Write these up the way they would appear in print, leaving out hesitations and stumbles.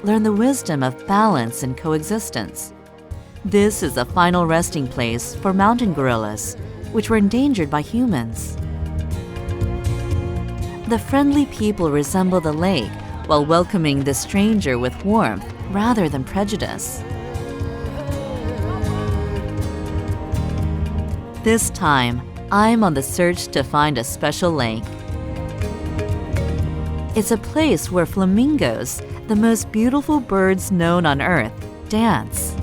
learn the wisdom of balance and coexistence. This is the final resting place for mountain gorillas, which were endangered by humans. The friendly people resemble the lake while welcoming the stranger with warmth rather than prejudice. This time, I'm on the search to find a special lake. It's a place where flamingos, the most beautiful birds known on Earth, dance.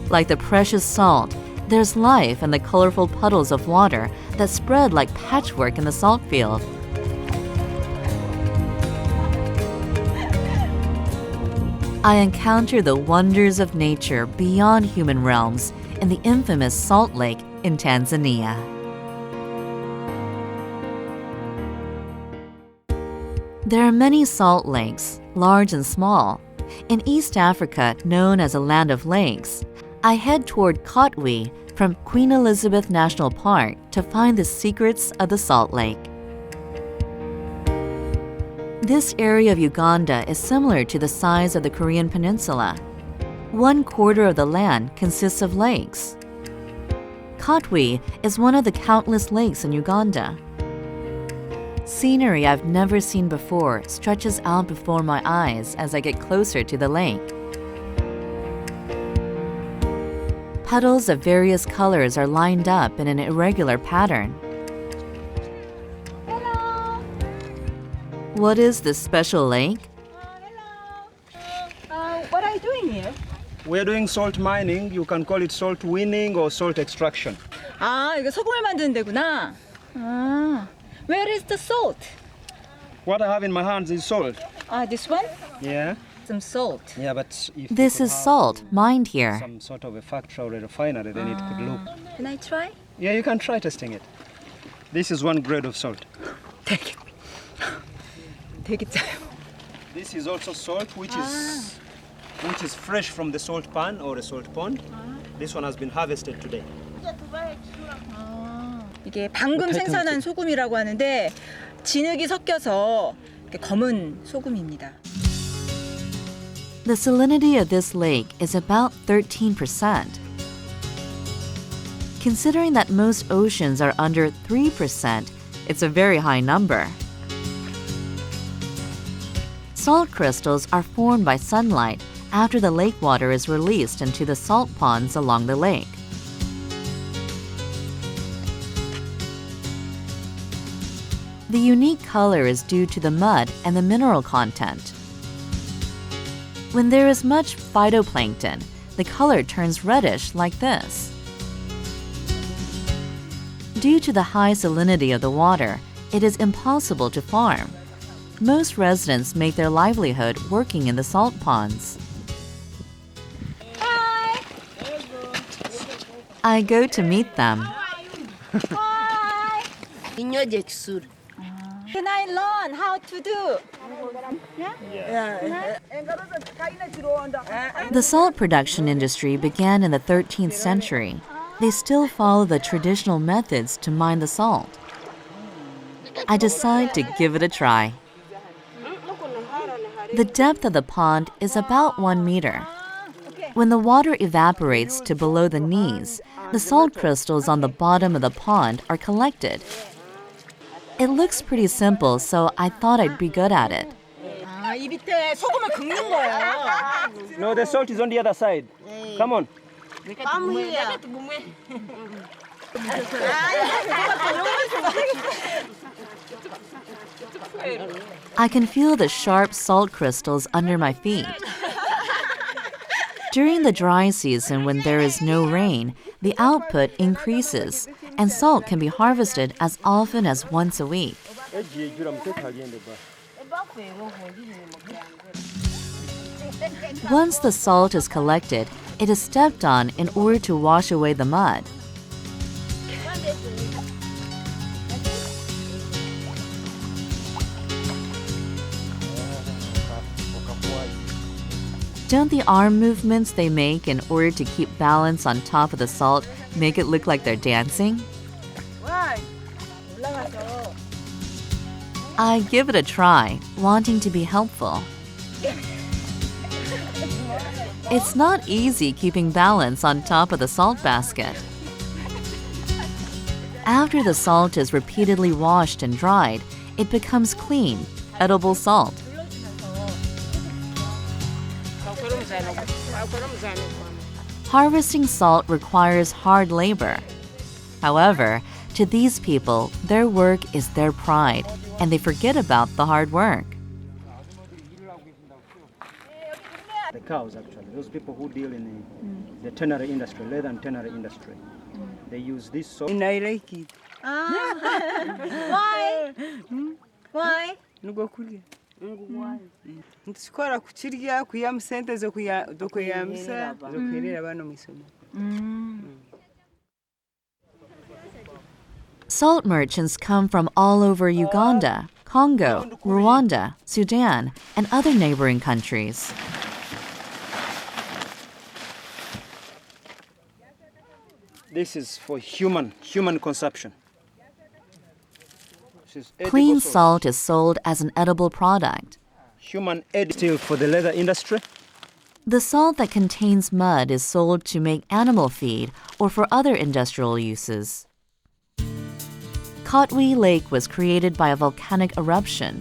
Like the precious salt, there's life in the colorful puddles of water that spread like patchwork in the salt field. I encounter the wonders of nature beyond human realms in the infamous Salt Lake in Tanzania. There are many salt lakes, large and small. In East Africa, known as a land of lakes, I head toward Kotwe from Queen Elizabeth National Park to find the secrets of the Salt Lake. This area of Uganda is similar to the size of the Korean peninsula. 1/4 of the land consists of lakes. Kotwe is one of the countless lakes in Uganda. Scenery I've never seen before stretches out before my eyes as I get closer to the lake. Puddles of various colors are lined up in an irregular pattern. Hello. What is this special lake? Hello. What are you doing here? We're doing salt mining. You can call it salt winning or salt extraction. 아, 이거 소금을 만드는 데구나. 아, where is the salt? What I have in my hands is salt. This one? Yeah? Some salt. Yeah, but if This you is could have, salt mined here. some sort of a factory or a refinery, then it could look. Can I try? Yeah, you can try testing it. This is one grade of salt. 되게 짜요. This is also salt, which is fresh from the salt pan or a salt pond. This one has been harvested today. 이게 방금 생산한 소금이라고 하는데 진흙이 섞여서 이렇게 검은 소금입니다. The salinity of this lake is about 13%. Considering that most oceans are under 3%, it's a very high number. Salt crystals are formed by sunlight after the lake water is released into the salt ponds along the lake. The unique color is due to the mud and the mineral content. When there is much phytoplankton, the color turns reddish like this. Due to the high salinity of the water, it is impossible to farm. Most residents make their livelihood working in the salt ponds. Hi. I go to meet them. Hi. Can I learn how to do? The salt production industry began in the 13th century. They still follow the traditional methods to mine the salt. I decide to give it a try. The depth of the pond is about 1 meter. When the water evaporates to below the knees, the salt crystals on the bottom of the pond are collected. It looks pretty simple, so I thought I'd be good at it. 이 밑에 소금을 긁는 거예요. No, the salt is on the other side. Come on. I can feel the sharp salt crystals under my feet. During the dry season, when there is no rain, the output increases, and salt can be harvested as often as once a week. Once the salt is collected, it is stepped on in order to wash away the mud. Don't the arm movements they make in order to keep balance on top of the salt make it look like they're dancing? I give it a try, wanting to be helpful. It's not easy keeping balance on top of the salt basket. After the salt is repeatedly washed and dried, it becomes clean, edible salt. Harvesting salt requires hard labor. However, to these people, their work is their pride, and they forget about the hard work. The cows, actually, those people who deal in the tannery industry, leather and tannery industry, they use this salt. And I like it. Why? Why? Nugo kulia. Ntisikora kuchirya kuyam sente zo kuyamsa zo kwerera bano misomo. Salt merchants come from all over Uganda, Congo, Rwanda, Sudan, and other neighboring countries. This is for human consumption. This is edible Clean salt is sold as an edible product. Human edible for the leather industry. The salt that contains mud is sold to make animal feed or for other industrial uses. Kotwe Lake was created by a volcanic eruption.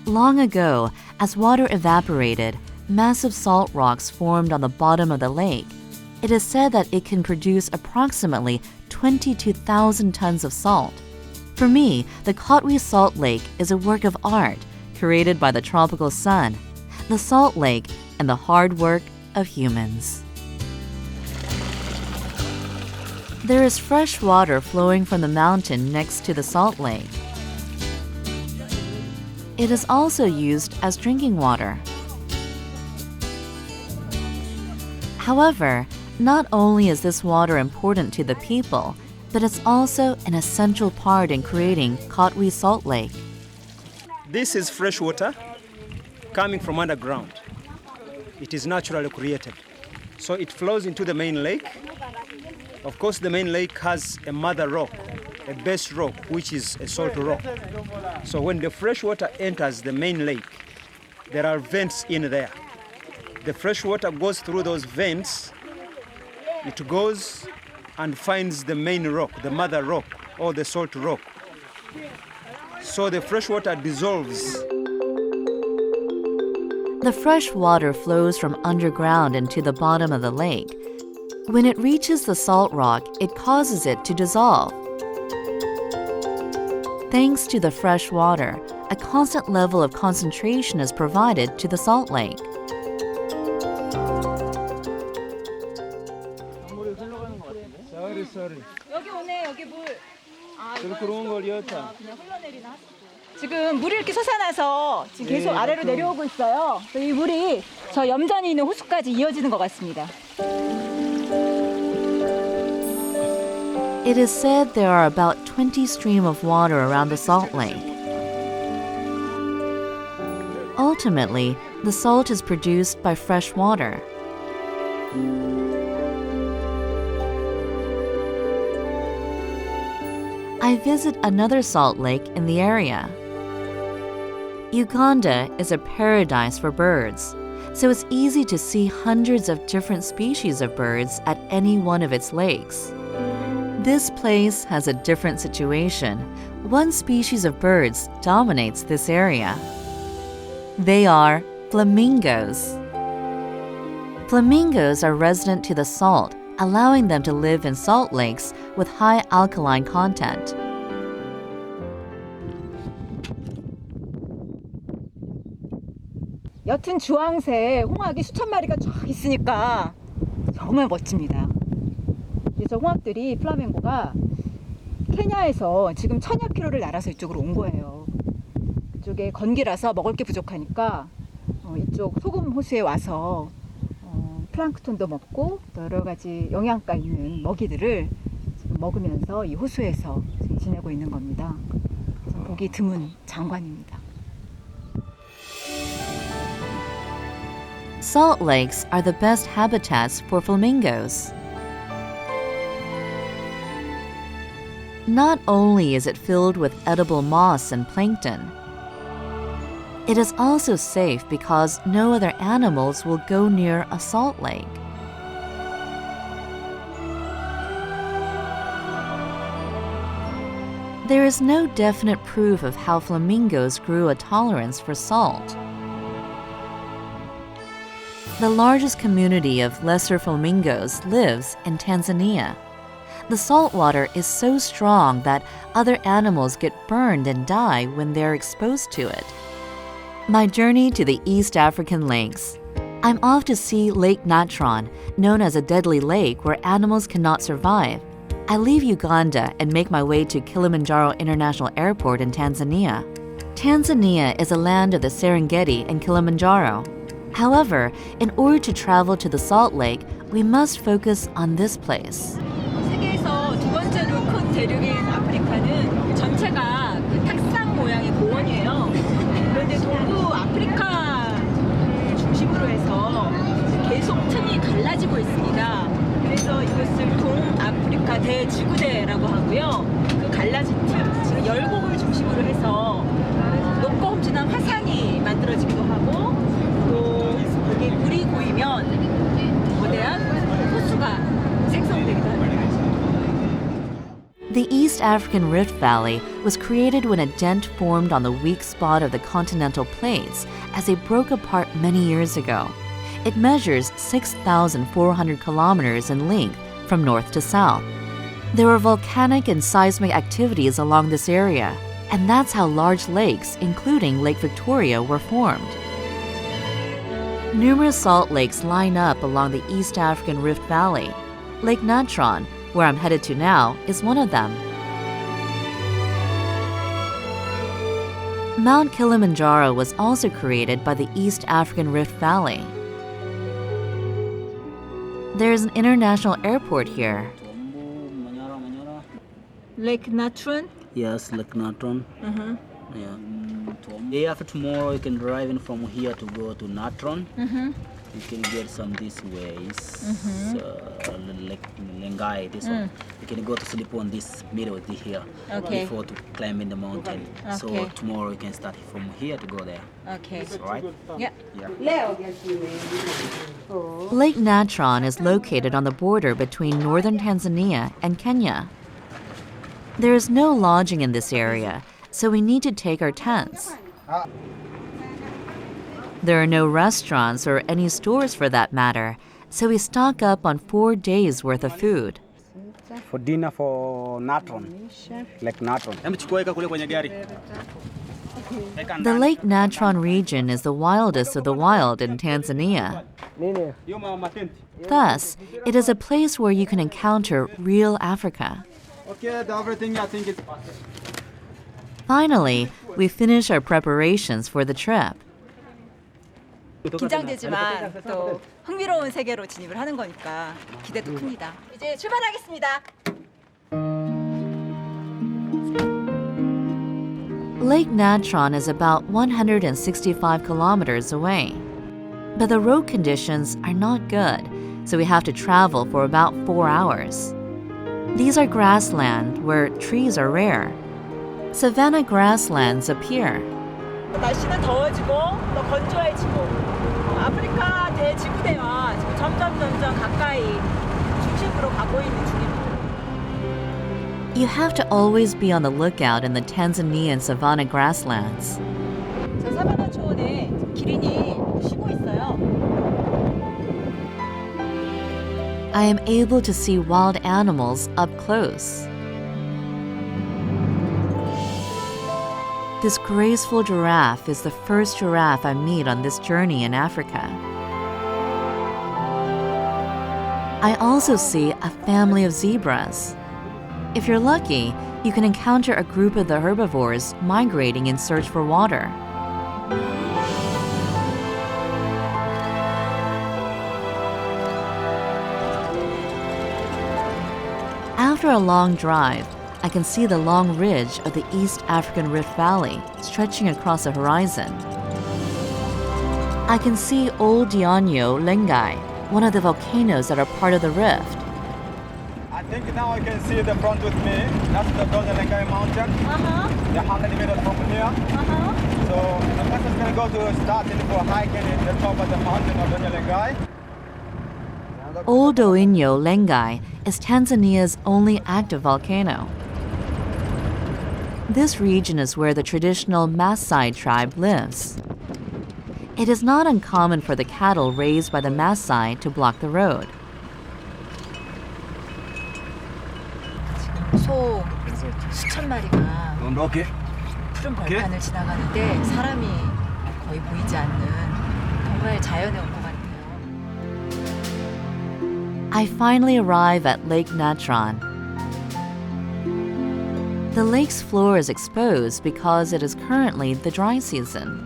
Long ago, as water evaporated, massive salt rocks formed on the bottom of the lake. It is said that it can produce approximately 22,000 tons of salt. For me, the Kotwe Salt Lake is a work of art created by the tropical sun, the salt lake, and the hard work of humans. There is fresh water flowing from the mountain next to the salt lake. It is also used as drinking water. However, not only is this water important to the people, but it's also an essential part in creating Kotwe Salt Lake. This is fresh water coming from underground. It is naturally created. So it flows into the main lake. Of course, the main lake has a mother rock, a base rock, which is a salt rock. So when the fresh water enters the main lake, there are vents in there. The fresh water goes through those vents. It goes and finds the main rock, the mother rock, or the salt rock. So the fresh water dissolves. The fresh water flows from underground into the bottom of the lake. When it reaches the salt rock, it causes it to dissolve. Thanks to the fresh water, a constant level of concentration is provided to the salt lake. 여기 오네, 여기 물. 지금 물이 이렇게 솟아나서 지금 계속 아래로 내려오고 있어요. 이 물이 저 염전이 있는 호수까지 이어지는 것 같습니다. It is said there are about 20 streams of water around the salt lake. Ultimately, the salt is produced by fresh water. I visit another salt lake in the area. Uganda is a paradise for birds, so it's easy to see hundreds of different species of birds at any one of its lakes. This place has a different situation. One species of birds dominates this area. They are flamingos. Flamingos are resident to the salt, allowing them to live in salt lakes with high alkaline content. 옅은 주황색 홍학이 수천 마리가 쫙 있으니까 정말 멋집니다. 저 홍학들이 플라멩고가 케냐에서 지금 1000여 킬로를 날아서 이쪽으로 온 거예요. 이쪽에 건기라서 먹을 게 부족하니까 이쪽 소금 호수에 와서 플랑크톤도 먹고 또 여러 가지 영양가 있는 먹이들을 지금 먹으면서 이 호수에서 지금 지내고 있는 겁니다. 보기 드문 장관입니다. Salt lakes are the best habitats for flamingos. Not only is it filled with edible moss and plankton, It is also safe because no other animals will go near a salt lake. There is no definite proof of how flamingos grew a tolerance for salt. The largest community of lesser flamingos lives in Tanzania. The salt water is so strong that other animals get burned and die when they're exposed to it. My journey to the East African lakes. I'm off to see Lake Natron, known as a deadly lake where animals cannot survive. I leave Uganda and make my way to Kilimanjaro International Airport in Tanzania. Tanzania is a land of the Serengeti and Kilimanjaro. However, in order to travel to the Salt Lake, we must focus on this place. 세계에서 두 번째로 큰 대륙인 아프리카는 전체가 그 탁상 모양의 고원이에요. 그런데 동부 아프리카 중심으로 해서 계속 틈이 갈라지고 있습니다. 그래서 이것을 동아프리카 대지구대라고 하고요. 그 갈라진 틈, 지금 열곡을 중심으로 해서 높고 험준한 화산이 만들어지기도 하고 또 여기 물이 고이면 거대한 호수가 생성되기도 합니다. The East African Rift Valley was created when a dent formed on the weak spot of the continental plates as they broke apart many years ago. It measures 6,400 kilometers in length from north to south. There were volcanic and seismic activities along this area, and that's how large lakes, including Lake Victoria, were formed. Numerous salt lakes line up along the East African Rift Valley. Lake Natron, where I'm headed to now, is one of them. Mount Kilimanjaro was also created by the East African Rift Valley. There is an international airport here. Lake Natron? Yes, Lake Natron. Yeah. Day after tomorrow, you can drive in from here to go to Natron. You can get some these ways, like Lengai, this one. You can go to sleep on this middle here before to climb in the mountain. So tomorrow you can start from here to go there. Okay. Right? Yeah. Lake Natron is located on the border between northern Tanzania and Kenya. There is no lodging in this area, so we need to take our tents. There are no restaurants or any stores for that matter, so we stock up on 4 days' worth of food. For dinner for Natron, Lake Natron. The Lake Natron region is the wildest of the wild in Tanzania. Thus, it is a place where you can encounter real Africa. Finally, we finish our preparations for the trip. 긴장되지만 또 흥미로운 세계로 진입을 하는 거니까 기대도 큽니다. 이제 출발하겠습니다. Lake Natron is about 165 kilometers away. But the road conditions are not good, so we have to travel for about 4 hours. These are grassland where trees are rare. Savanna grasslands appear. 날씨는 더워지고 또 건조해지고 아프리카 대지구대와 지금 점점 가까이 중심부로 가고 있는 중입니다. You have to always be on the lookout in the Tanzanian savanna grasslands. 저 사바나 초원에 기린이 쉬고 있어요. I am able to see wild animals up close. This graceful giraffe is the first giraffe I meet on this journey in Africa. I also see a family of zebras. If you're lucky, you can encounter a group of the herbivores migrating in search for water. After a long drive, I can see the long ridge of the East African Rift Valley stretching across the horizon. I can see Old Dionyo Lengai, one of the volcanoes that are part of the rift. think now I can see the front with me. That's the Doña Lengai mountain. The 100 meters from here. So the person is going to go to starting for hiking in the top of the mountain of Doña Lengai. Old Doinyo Lengai is Tanzania's only active volcano. This region is where the traditional Maasai tribe lives. It is not uncommon for the cattle raised by the Maasai to block the road. 소 수천 마리가 푸른 벌판을 지나가는데 사람이 거의 보이지 않는 정말 자연에 온 것 같아요. I finally arrive at Lake Natron. The lake's floor is exposed because it is currently the dry season.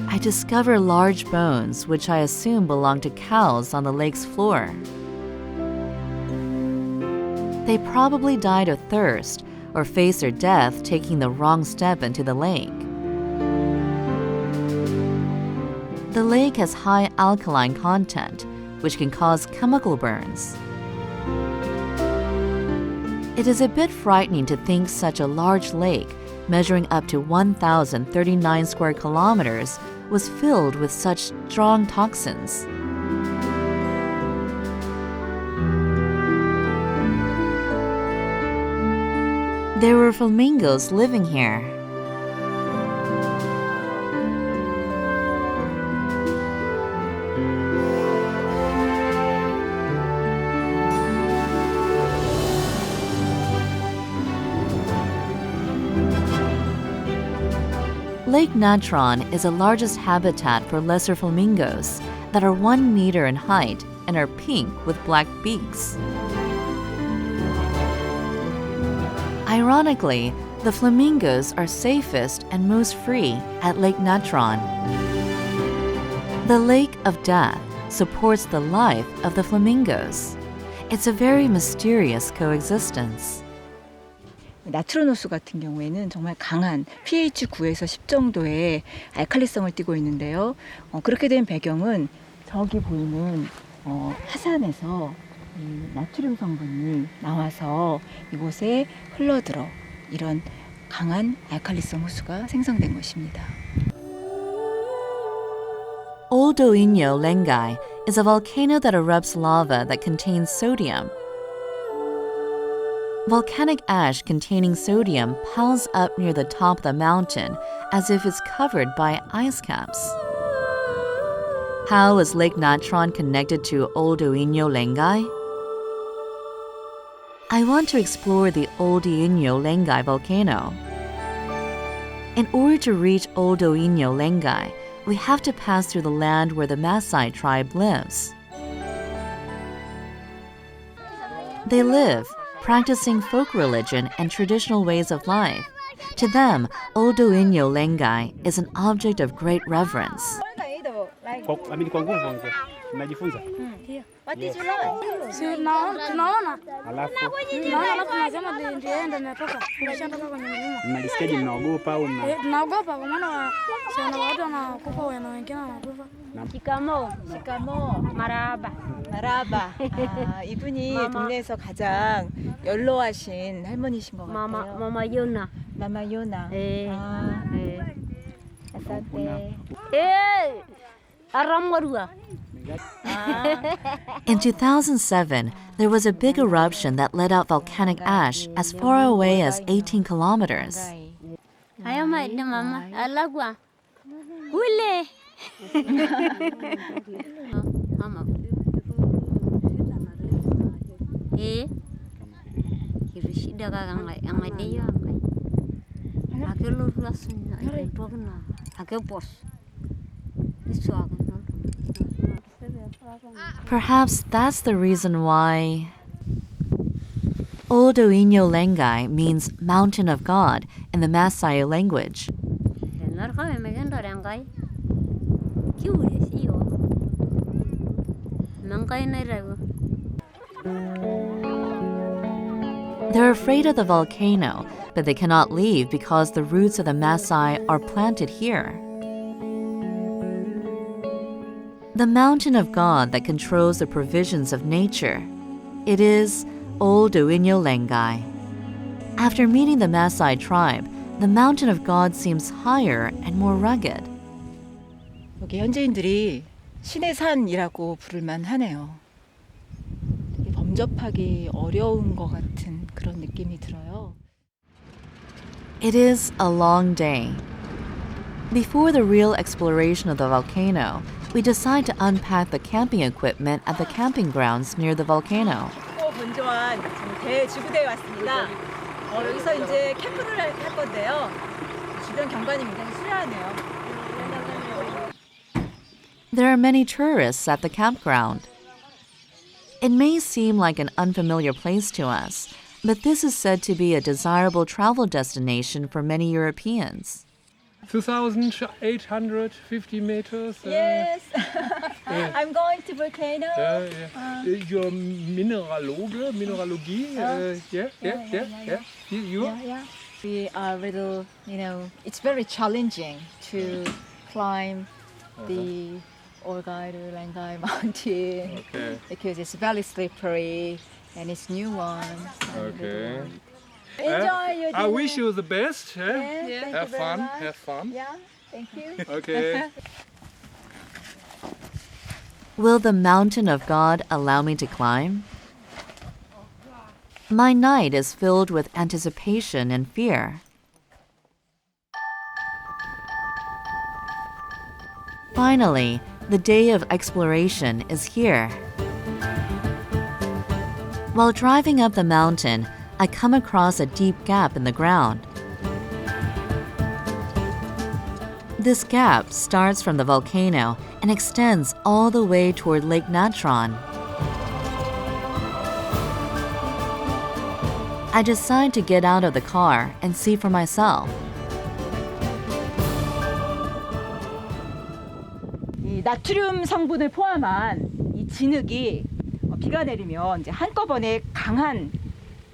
I discover large bones, which I assume belong to cows on the lake's floor. They probably died of thirst or faced their death taking the wrong step into the lake. The lake has high alkaline content, which can cause chemical burns. It is a bit frightening to think such a large lake, measuring up to 1,039 square kilometers, was filled with such strong toxins. There were flamingos living here. Lake Natron is the largest habitat for lesser flamingos that are 1 meter in height and are pink with black beaks. Ironically, the flamingos are safest and most free at Lake Natron. The Lake of Death supports the life of the flamingos. It's a very mysterious coexistence. 나트론 호수 같은 경우에는 정말 강한 pH 9에서 10 정도의 알칼리성을 띠고 있는데요. 그렇게 된 배경은 저기 보이는 화산에서 이 나트륨 성분이 나와서 이곳에 흘러들어 이런 강한 알칼리성 호수가 생성된 것입니다. Old Doinyo Lengai is a volcano that erupts lava that contains sodium. Volcanic ash containing sodium piles up near the top of the mountain as if it's covered by ice caps. How is Lake Natron connected to Old Doinyo Lengai? I want to explore the Old Doinyo Lengai volcano. In order to reach Old Doinyo Lengai, we have to pass through the land where the Maasai tribe lives. They live practicing folk religion and traditional ways of life. To them, Old Doinyo Lengai is an object of great reverence. What did you learn? Tunaona tunasema ndienda natoka umeshatoka kwenye mlima. Mnalisikiaje, mnaogopa au tunaogopa kwa maana sana watu wanakufa na wengine wanakufa. 시카모 마라바. 이분이 동네에서 가장 연로하신 할머니신 것 같아요. Mama Yona. 마마 요나. asante. Aramwarua. In 2007, there was a big eruption that let out volcanic ash as far away as 18 kilometers. Ayo mama, alagwa. Ule. Mama. Kirishida kagangai, angai deyo angai. Akelo ruasunya, akelo akepos. Perhaps that's the reason why Old Doinyo Lengai means mountain of God in the Maasai language. They're afraid of the volcano, but they cannot leave because the roots of the Maasai are planted here. The mountain of God that controls the provisions of nature. It is Old Uinyo Lengai. After meeting the Maasai tribe, the mountain of God seems higher and more rugged. 여기 현지인들이 신의 산이라고 부를만 하네요. 되게 범접하기 어려운 것 같은 그런 느낌이 들어요. It is a long day. Before the real exploration of the volcano, we decide to unpack the camping equipment at the camping grounds near the volcano. 건조한 대지구대에 왔습니다. 여기서 이제 캠프를 할 건데요. 주변 경관이 굉장히 수려하네요. There are many tourists at the campground. It may seem like an unfamiliar place to us, but this is said to be a desirable travel destination for many Europeans. 2,850 meters. Yes, I'm going to volcano. You're mineralogie. You? Yeah. We are little, it's very challenging to climb the Olgairu Langai mountain because it's very slippery and it's new one. Okay. Enjoy your I dinner. wish you the best. Yes, Have thank you very fun. much. Have fun. Yeah, thank you. Okay. Will the mountain of God allow me to climb? My night is filled with anticipation and fear. Finally, the day of exploration is here. While driving up the mountain, I come across a deep gap in the ground. This gap starts from the volcano and extends all the way toward Lake Natron. I decide to get out of the car and see for myself. 이 나트륨 성분을 포함한 이 진흙이 비가 내리면 이제 한꺼번에 강한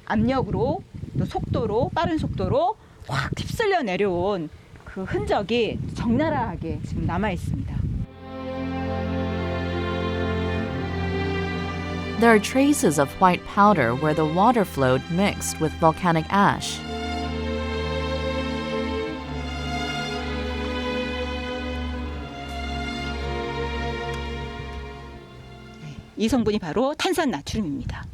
압력으로 또 속도로 빠른 속도로 확 휩쓸려 내려온 그 흔적이 적나라하게 지금 남아 있습니다. There are traces of white powder where the water flowed mixed with volcanic ash. 이 성분이 바로 탄산 나트륨입니다.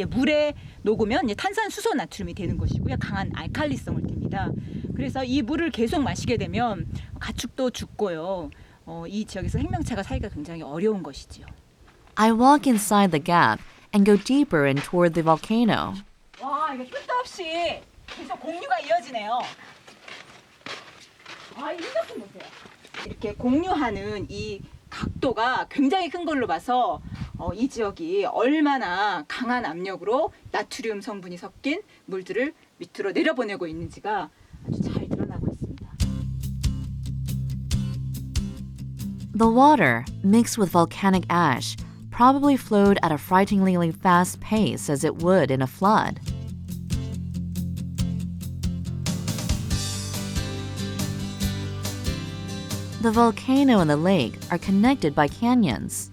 물에 녹으면 이제 탄산수소 나트륨이 되는 것이고요. 강한 알칼리성을 띱니다. 그래서 이 물을 계속 마시게 되면 가축도 죽고요. 이 지역에서 생명체가 살기가 굉장히 어려운 것이지요. I walk inside the gap and go deeper in toward the volcano. 와, 이게 끝도 없이 계속 공류가 이어지네요. 이 흔적 좀 보세요. 이렇게 공류하는 이 각도가 굉장히 큰 걸로 봐서 이 지역이 얼마나 강한 압력으로 나트륨 성분이 섞인 물들을 밑으로 내려보내고 있는지가 아주 잘 드러나고 있습니다. The water, mixed with volcanic ash, probably flowed at a frighteningly fast pace as it would in a flood. The volcano and the lake are connected by canyons.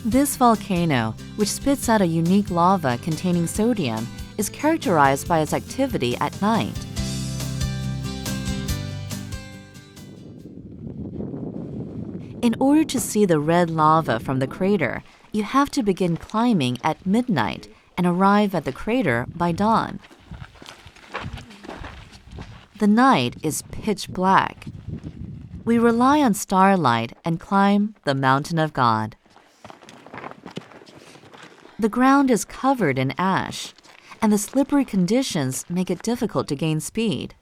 This volcano, which spits out a unique lava containing sodium, is characterized by its activity at night. In order to see the red lava from the crater, you have to begin climbing at midnight and arrive at the crater by dawn. The night is pitch black. We rely on starlight and climb the mountain of God. The ground is covered in ash, and the slippery conditions make it difficult to gain speed.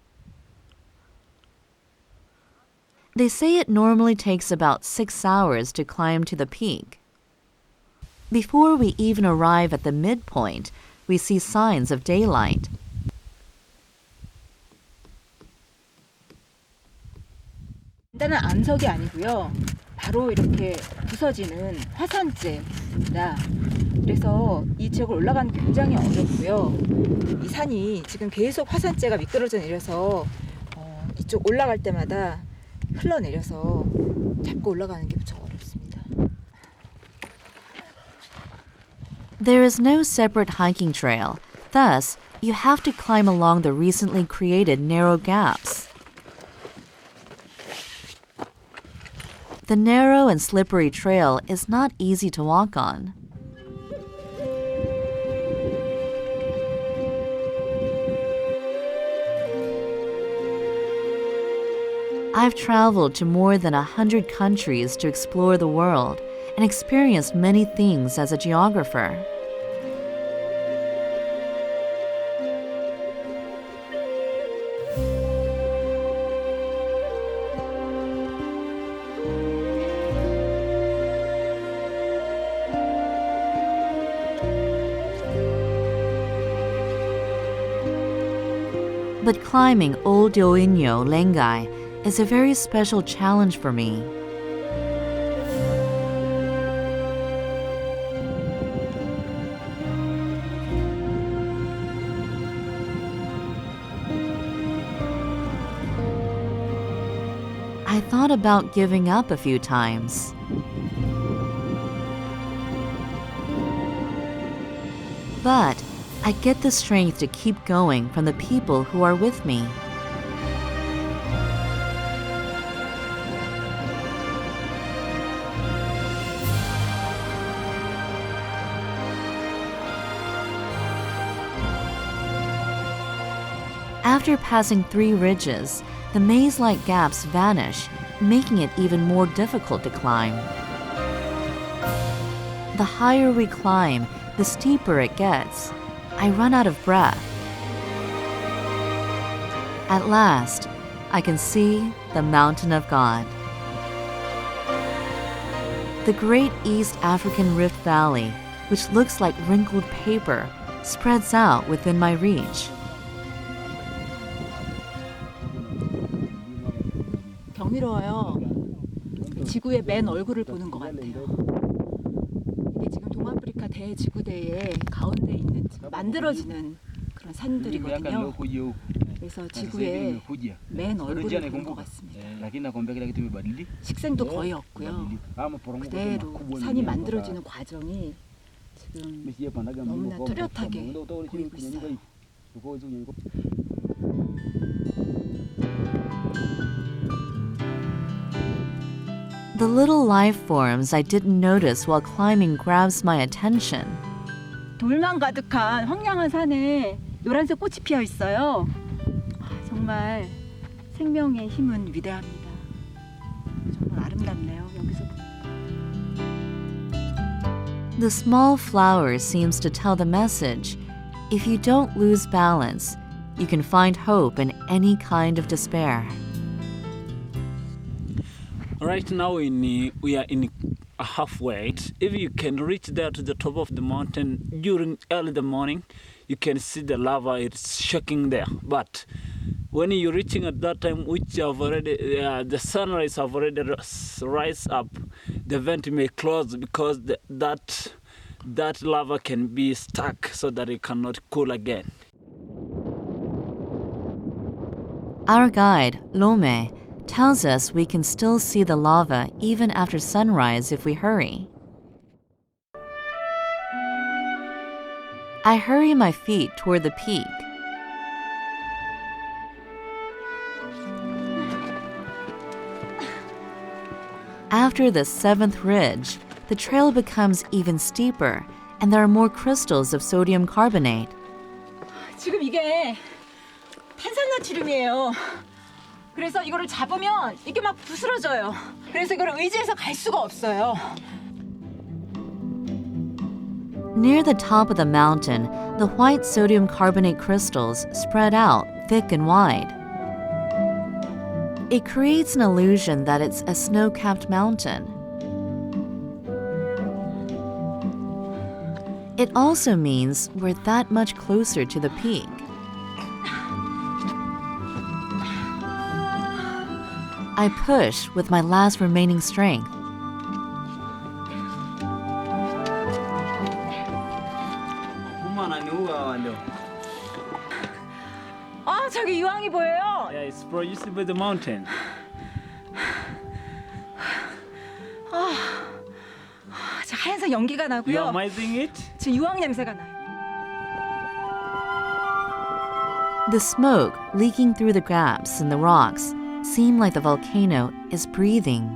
They say it normally takes about 6 hours to climb to the peak. Before we even arrive at the midpoint, we see signs of daylight. 간단한 암석이 아니고요. 바로 이렇게 부서지는 화산재입니다. 그래서 이 지역을 올라가는 게 굉장히 어렵고요. 이 산이 지금 계속 화산재가 미끄러져 내려서 이쪽 올라갈 때마다 흘러내려서 잡고 올라가는 게 무척 어렵습니다. There is no separate hiking trail. Thus, you have to climb along the recently created narrow gaps. The narrow and slippery trail is not easy to walk on. I've traveled to more than 100 countries to explore the world and experienced many things as a geographer. But climbing Old Yoinyo Lengai is a very special challenge for me. I thought about giving up a few times. But I get the strength to keep going from the people who are with me. After passing 3 ridges, the maze-like gaps vanish, making it even more difficult to climb. The higher we climb, the steeper it gets. I run out of breath. At last, I can see the Mountain of God. The great East African Rift Valley, which looks like wrinkled paper, spreads out within my reach. 경이로워요. 지구의 맨 얼굴을 보는 것 같아요. 이게 지금 동아프리카 대지구대의 가운데 있는 지금 만들어지는 그런 산들이거든요. 그래서 지구의 맨 얼굴을 보는 것 같습니다. 식생도 거의 없고요. 그대로 산이 만들어지는 과정이 지금 너무나 뚜렷하게 보이고 있어요. The little life forms I didn't notice while climbing grabs my attention. 돌만 가득한 황량한 산에 노란색 꽃이 피어 있어요. 정말 생명의 힘은 위대합니다. 정말 아름답네요. 여기서. The small flower seems to tell the message, if you don't lose balance, you can find hope in any kind of despair. Right now we are in a halfway. If you can reach there to the top of the mountain during early the morning, you can see the lava, it's shaking there. But when you're reaching at that time, which have already the sunrise have already rise up, the vent may close because that lava can be stuck so that it cannot cool again. Our guide, Lome, tells us we can still see the lava even after sunrise if we hurry. I hurry my feet toward the peak. After the 7th ridge, the trail becomes even steeper and there are more crystals of sodium carbonate. 지금 이게 탄산나트륨이에요. 그래서 이거를 잡으면 이게 막 부스러져요. 그래서 이걸 의지해서 갈 수가 없어요. Near the top of the mountain, the white sodium carbonate crystals spread out thick and wide. It creates an illusion that it's a snow-capped mountain. It also means we're that much closer to the peak. I push with my last remaining strength. kama ananiua leo. 아, 저기 유황이 보여요. Yeah, it's produced by the mountain. 저 하얀색 연기가 You 나고요. are amazing it? 지금 유황 냄새가 나요. The smoke leaking through the gaps in the rocks seem like the volcano is breathing.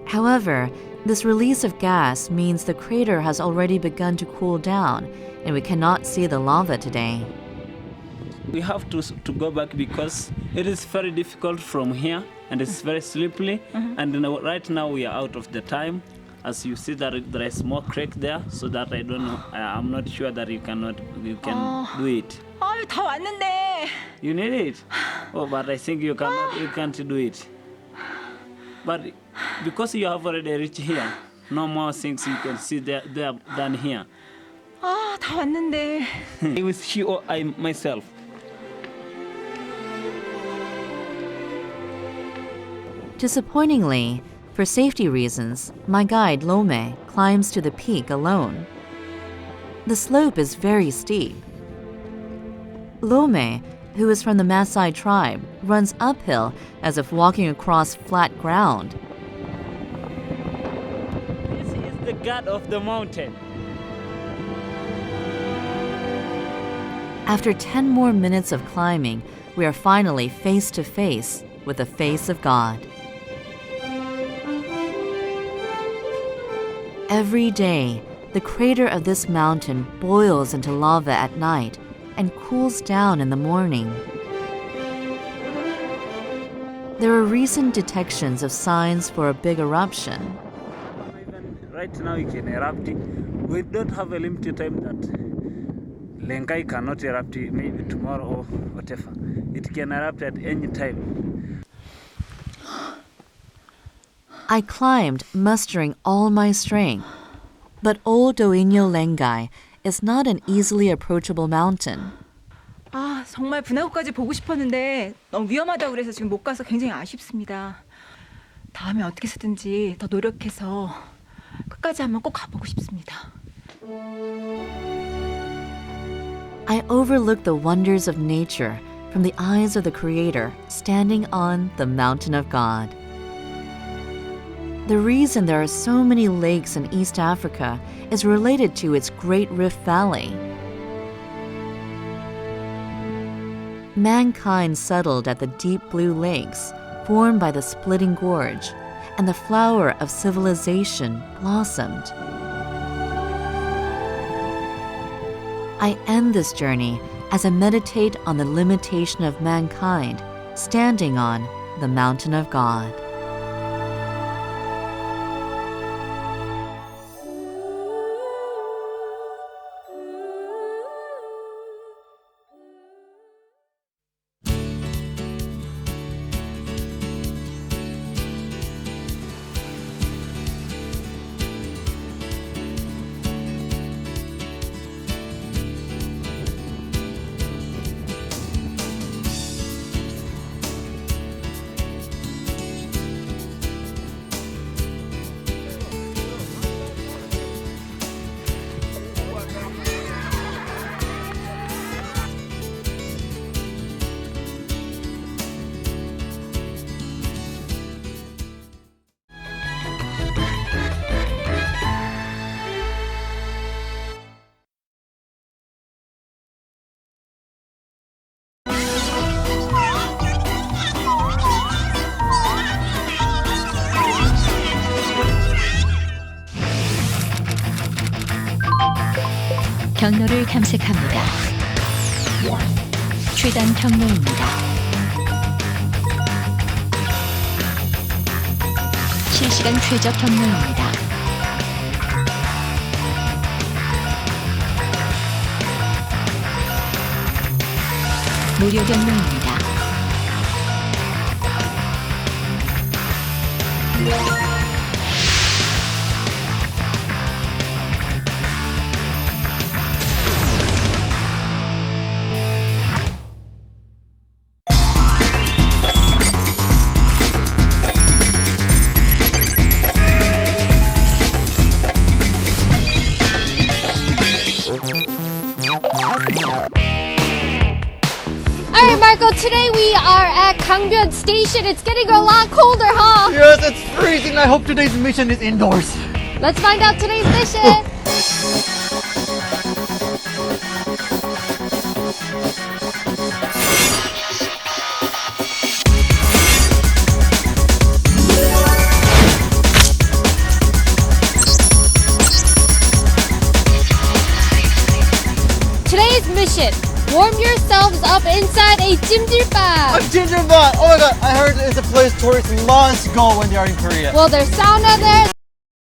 However, this release of gas means the crater has already begun to cool down and we cannot see the lava today. We have to go back because it is very difficult from here and it's very slippery. And right now we are out of the time. As you see that there is more crack there, so that I don't know. I'm not sure that you can do it. 아유, 다 왔는데. You need it. Oh, but I think you can't do it. But because you have already reached here, no more things you can see there than here. 아, 다 왔는데. It was she or I myself. Disappointingly, for safety reasons, my guide Lome climbs to the peak alone. The slope is very steep. Lome, who is from the Maasai tribe, runs uphill as if walking across flat ground. This is the god of the mountain. After 10 more minutes of climbing, we are finally face to face with the face of God. Every day, the crater of this mountain boils into lava at night and cools down in the morning. There are recent detections of signs for a big eruption. Even right now it can erupt. We don't have a limited time that Lengai cannot erupt maybe tomorrow or whatever. It can erupt at any time. I climbed, mustering all my strength. But Old Doinyo Lengai is not an easily approachable mountain. 아, 정말 분화구까지 보고 싶었는데 너무 위험하다고 그래서 지금 못 가서 굉장히 아쉽습니다. 다음에 어떻게 해서든지 더 노력해서 끝까지 한번 꼭 가보고 싶습니다. I overlook the wonders of nature from the eyes of the Creator standing on the mountain of God. The reason there are so many lakes in East Africa is related to its Great Rift Valley. Mankind settled at the deep blue lakes formed by the splitting gorge, and the flower of civilization blossomed. I end this journey as I meditate on the limitation of mankind standing on the mountain of God. 경로를 탐색합니다. 최단 경로입니다. 실시간 최적 경로입니다. 무료 경로입니다. Marco, today we are at Gangbyeon Station. It's getting a lot colder, huh? Yes, it's freezing. I hope today's mission is indoors. Let's find out today's mission. Today's mission. Warm yourselves up inside a jjimjilbak. A ginger bot. Oh my god, I heard it's a place tourists must go when they are in Korea. Well, there's sauna there,